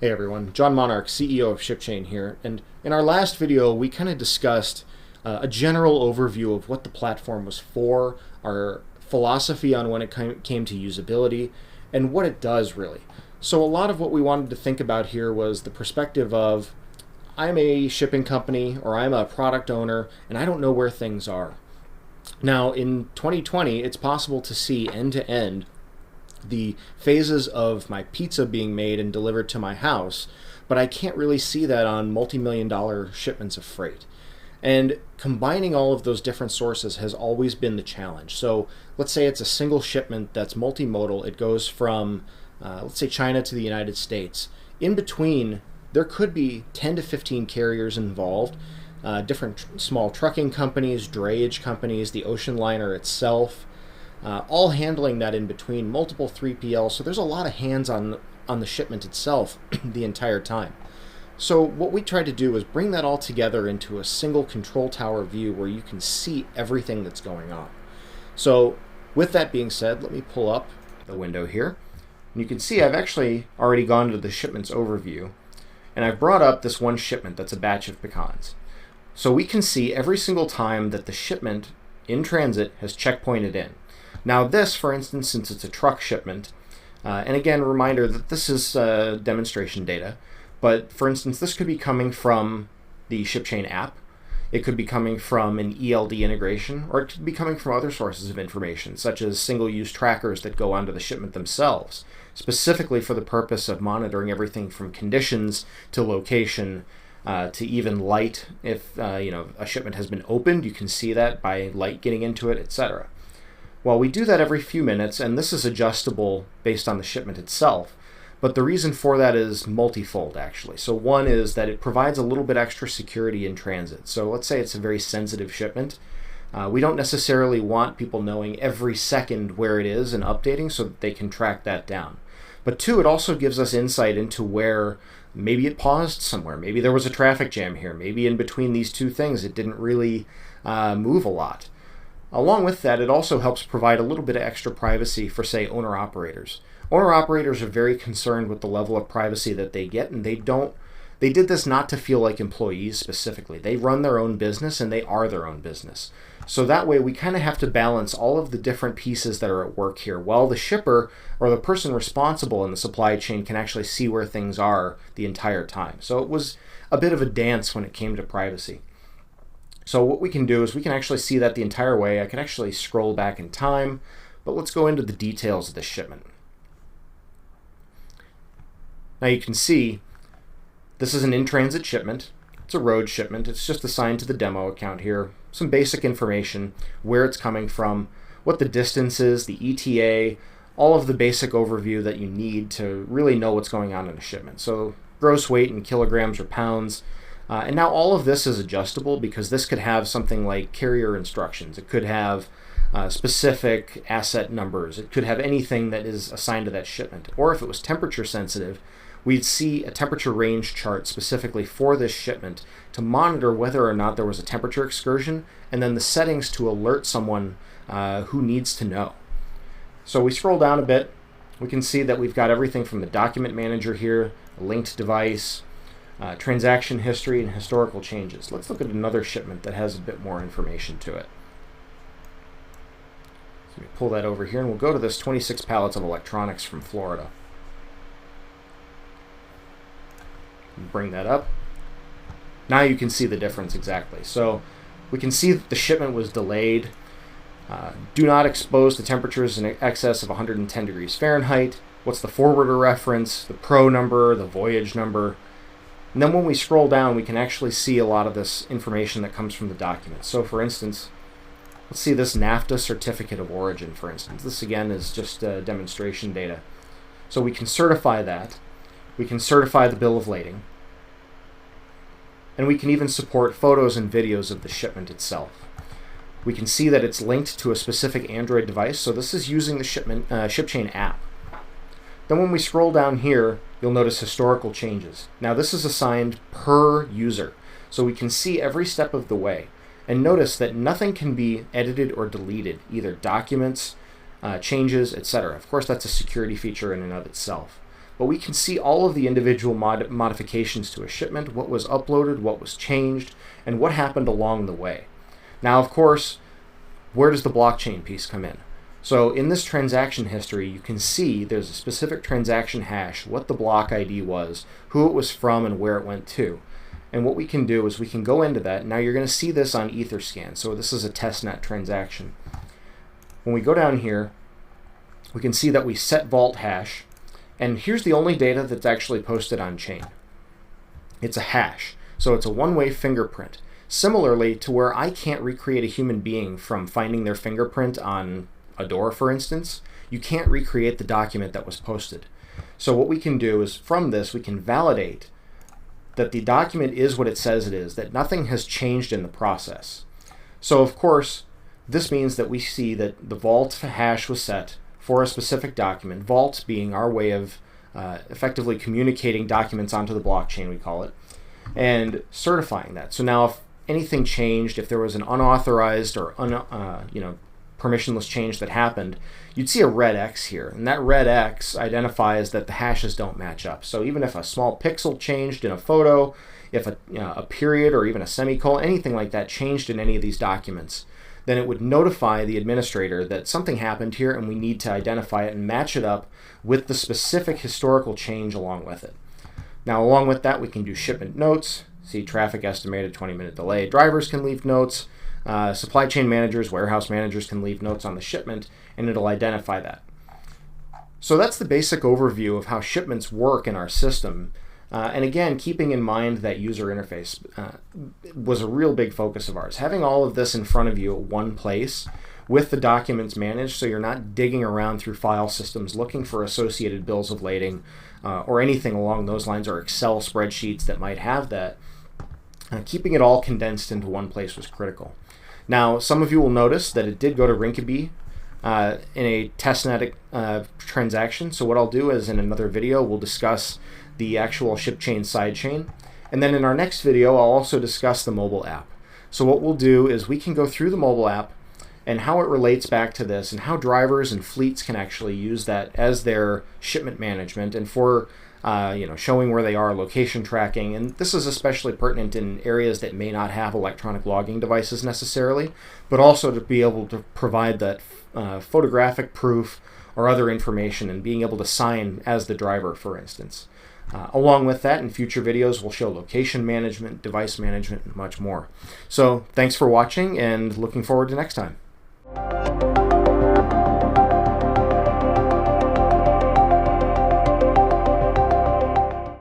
Hey everyone, John Monarch, CEO of ShipChain here, and in our last video we kind of discussed a general overview of what the platform was for, our philosophy on when it came to usability, and what it does really. So a lot of what we wanted to think about here was the perspective of I'm a shipping company or I'm a product owner and I don't know where things are. Now in 2020 it's possible to see end to end the phases of my pizza being made and delivered to my house, but I can't really see that on multi-million-dollar shipments of freight. And combining all of those different sources has always been the challenge. So let's say it's a single shipment that's multimodal. It goes from, let's say, China to the United States. In between, there could be 10 to 15 carriers involved, different small trucking companies, drayage companies, the ocean liner itself, all handling that in between, multiple 3PLs. So there's a lot of hands on the shipment itself the entire time. So what we tried to do was bring that all together into a single control tower view where you can see everything that's going on. So with that being said, let me pull up the window here. And you can see I've actually already gone to the Shipments Overview, and I've brought up this one shipment that's a batch of pecans. So we can see every single time that the shipment in transit has checkpointed in. Now this, for instance, since it's a truck shipment, and again, a reminder that this is demonstration data, but for instance, this could be coming from the ShipChain app, it could be coming from an ELD integration, or it could be coming from other sources of information, such as single-use trackers that go onto the shipment themselves, specifically for the purpose of monitoring everything from conditions to location, to even light. If a shipment has been opened, you can see that by light getting into it, etc. Well, we do that every few minutes, and this is adjustable based on the shipment itself. But the reason for that is multifold, actually. So one is that it provides a little bit extra security in transit. So let's say it's a very sensitive shipment. We don't necessarily want people knowing every second where it is and updating so that they can track that down. But two, it also gives us insight into where maybe it paused somewhere. Maybe there was a traffic jam here. Maybe in between these two things it didn't really move a lot. Along with that, it also helps provide a little bit of extra privacy for, say, owner-operators. Owner-operators are very concerned with the level of privacy that they get, and they did this not to feel like employees specifically. They run their own business, and they are their own business. So that way, we kind of have to balance all of the different pieces that are at work here, while the shipper or the person responsible in the supply chain can actually see where things are the entire time. So it was a bit of a dance when it came to privacy. So what we can do is we can actually see that the entire way. I can actually scroll back in time, but let's go into the details of this shipment. Now you can see this is an in-transit shipment. It's a road shipment. It's just assigned to the demo account here. Some basic information, where it's coming from, what the distance is, the ETA, all of the basic overview that you need to really know what's going on in a shipment. So gross weight in kilograms or pounds. And now all of this is adjustable because this could have something like carrier instructions. It could have specific asset numbers. It could have anything that is assigned to that shipment. Or if it was temperature sensitive, we'd see a temperature range chart specifically for this shipment to monitor whether or not there was a temperature excursion, and then the settings to alert someone who needs to know. So we scroll down a bit. We can see that we've got everything from the document manager here, a linked device, transaction history, and historical changes. Let's look at another shipment that has a bit more information to it. So we pull that over here, and we'll go to this 26 pallets of electronics from Florida. Bring that up. Now you can see the difference exactly. So we can see that the shipment was delayed. Do not expose to temperatures in excess of 110 degrees Fahrenheit. What's the forwarder reference, the pro number, the voyage number. And then when we scroll down, we can actually see a lot of this information that comes from the document. So for instance, let's see this NAFTA certificate of origin, for instance. This again is just demonstration data. So we can certify that. We can certify the bill of lading. And we can even support photos and videos of the shipment itself. We can see that it's linked to a specific Android device. So this is using the ShipChain app. Then when we scroll down here, you'll notice historical changes. Now this is assigned per user, so we can see every step of the way. And notice that nothing can be edited or deleted, either documents, changes, etc. Of course, that's a security feature in and of itself. but we can see all of the individual modifications to a shipment, what was uploaded, what was changed, and what happened along the way. Now, of course, where does the blockchain piece come in? So in this transaction history, you can see there's a specific transaction hash, what the block ID was, who it was from, and where it went to. And what we can do is we can go into that. Now you're going to see this on Etherscan. So this is a testnet transaction. When we go down here, we can see that we set vault hash. And here's the only data that's actually posted on chain. It's a hash. So it's a one-way fingerprint. Similarly to where I can't recreate a human being from finding their fingerprint on a door, for instance, you can't recreate the document that was posted. So what we can do is from this, we can validate that the document is what it says it is, that nothing has changed in the process. So of course, this means that we see that the vault hash was set for a specific document, vault being our way of effectively communicating documents onto the blockchain, we call it, and certifying that. So now if anything changed, if there was an unauthorized or permissionless change that happened, you'd see a red X here, and that red X identifies that the hashes don't match up. So even if a small pixel changed in a photo, if a period or even a semicolon, anything like that changed in any of these documents, then it would notify the administrator that something happened here and we need to identify it and match it up with the specific historical change along with it. Now along with that, we can do shipment notes, see traffic estimated 20-minute delay. Drivers can leave notes. Supply chain managers, warehouse managers can leave notes on the shipment, and it'll identify that. So that's the basic overview of how shipments work in our system. And again, keeping in mind that user interface was a real big focus of ours. Having all of this in front of you at one place with the documents managed, so you're not digging around through file systems looking for associated bills of lading or anything along those lines, or Excel spreadsheets that might have that. Keeping it all condensed into one place was critical. Now, some of you will notice that it did go to Rinkeby in a testnet transaction. So what I'll do is in another video, we'll discuss the actual ShipChain sidechain. And then in our next video, I'll also discuss the mobile app. So what we'll do is we can go through the mobile app and how it relates back to this and how drivers and fleets can actually use that as their shipment management and for showing where they are, location tracking. And this is especially pertinent in areas that may not have electronic logging devices necessarily, but also to be able to provide that photographic proof or other information and being able to sign as the driver, for instance. Along with that, in future videos, we'll show location management, device management, and much more. So thanks for watching and looking forward to next time.